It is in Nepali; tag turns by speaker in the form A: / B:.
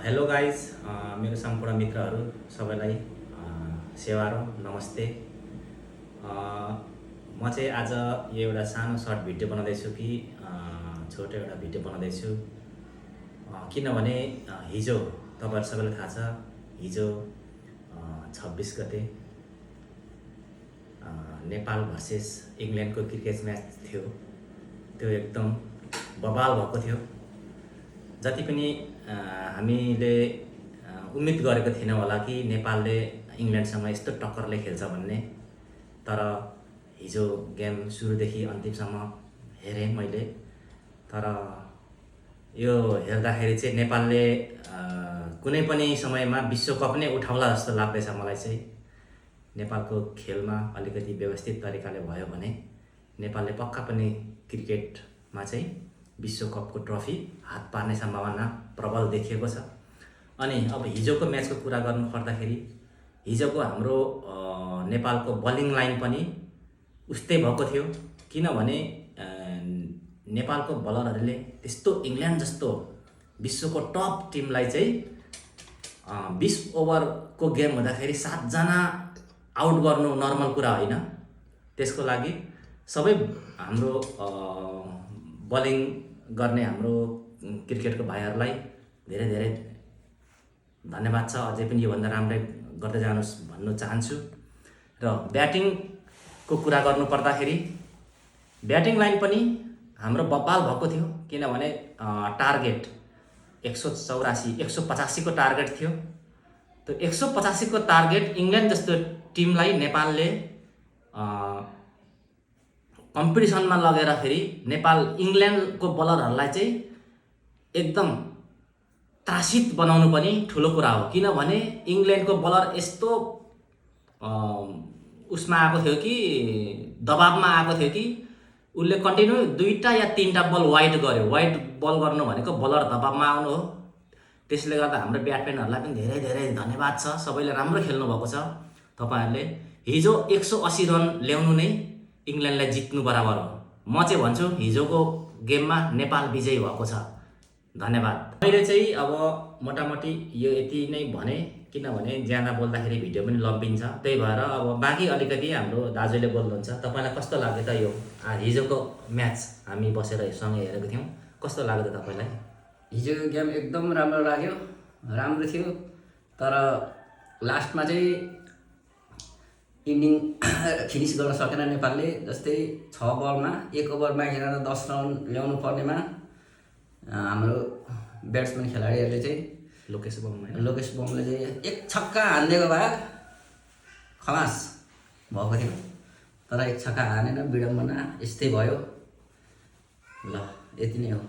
A: हेलो गाइज, मेरो सम्पूर्ण मित्रहरू सबैलाई सेवा र नमस्ते। म चाहिँ आज यो एउटा सानो सर्ट भिडियो बनाउँदैछु कि छोटो एउटा भिडियो बनाउँदैछु किनभने हिजो तपाईँहरू सबैलाई थाहा छ, हिजो 26 गते नेपाल भर्सेस इङ्ल्यान्डको क्रिकेट म्याच थियो। त्यो एकदम बवाल भएको थियो। जति पनि हामीले उम्मिद गरेको थिएनौँ होला कि नेपालले इङ्ल्यान्डसँग यस्तो टक्करले खेल्छ भन्ने। तर हिजो गेम सुरुदेखि अन्तिमसम्म हेरेँ मैले। तर यो हेर्दाखेरि चाहिँ नेपालले कुनै पनि समयमा विश्वकप नै उठाउला जस्तो लाग्दैछ मलाई चाहिँ। नेपालको खेलमा अलिकति व्यवस्थित तरिकाले भयो भने नेपालले पक्का पनि क्रिकेटमा चाहिँ विश्वकपको ट्रफी हात पार्ने सम्भावना प्रबल देखिएको छ। अनि अब हिजोको म्याचको कुरा गर्नु पर्दाखेरि हिजोको हाम्रो नेपालको बलिङ लाइन पनि उस्तै भएको थियो। किनभने नेपालको बलरहरूले त्यस्तो इङ्ल्यान्ड जस्तो विश्वको टप टिमलाई चाहिँ 20 ओभरको गेम हुँदाखेरि 7 जना आउट गर्नु नर्मल कुरा होइन। त्यसको लागि सबै हाम्रो बलिङ गर्ने हाम्रो क्रिकेटको भाइहरूलाई धेरै धेरै धन्यवाद छ। अझै पनि योभन्दा राम्रै गर्दै जानुहोस् भन्नु चाहन्छु। र ब्याटिङको कुरा गर्नु पर्दाखेरि ब्याटिङ लाइन पनि हाम्रो बब्बाल भएको थियो। किनभने टार्गेट 185 को टार्गेट थियो। त्यो 185 को टार्गेट इङ्ल्यान्ड जस्तो टिमलाई नेपालले कम्पिटिसनमा लगेर फेरि नेपाल इङ्ल्यान्डको बलरहरूलाई चाहिँ एकदम त्रासित बनाउनु पनि ठुलो कुरा हो। किनभने इङ्ल्यान्डको बलर यस्तो उसमा आएको थियो कि दबाबमा आएको थियो कि उसले कन्टिन्यू 2टा या 3टा बल वाइड गर्यो। वाइड बल गर्नु भनेको बलर दबाबमा आउनु हो। त्यसले गर्दा हाम्रो ब्याट्सम्यानहरूलाई पनि धेरै धेरै धन्यवाद छ। सबैले राम्रो खेल्नु भएको छ। तपाईहरुले हिजो 180 रन ल्याउनु नै इङ्ल्यान्डलाई जित्नु बराबर हो। म चाहिँ भन्छु हिजोको गेममा नेपाल विजयी भएको छ। धन्यवाद। मैले चाहिँ अब मोटामोटी यो यति नै भने, किनभने ज्यादा बोल्दाखेरि भिडियो पनि लम्बिन्छ। त्यही भएर अब बाँकी अलिकति हाम्रो दाजुले बोल्नुहुन्छ। तपाईलाई कस्तो लाग्यो त यो हिजोको म्याच? हामी बसेर सँगै हेरेको थियौँ। कस्तो लाग्यो त तपाईलाई?
B: हिजोको गेम एकदम राम्रो लाग्यो, राम्रो थियो। तर लास्टमा चाहिँ इन्डिङ फिनिस गर्न सकेन नेपालले। जस्तै 6 बलमा 1 ओभरमा हेरेर 10 रन ल्याउनु पर्नेमा हाम्रो ब्याट्सम्यान खेलाडीहरूले चाहिँ
A: लोकेश
B: बमले चाहिँ एक छक्का हानिदिएको भए खलास भएको थियो। तर एक छक्का हानेन, विडम्बना यस्तै भयो। ल, यति नै हो।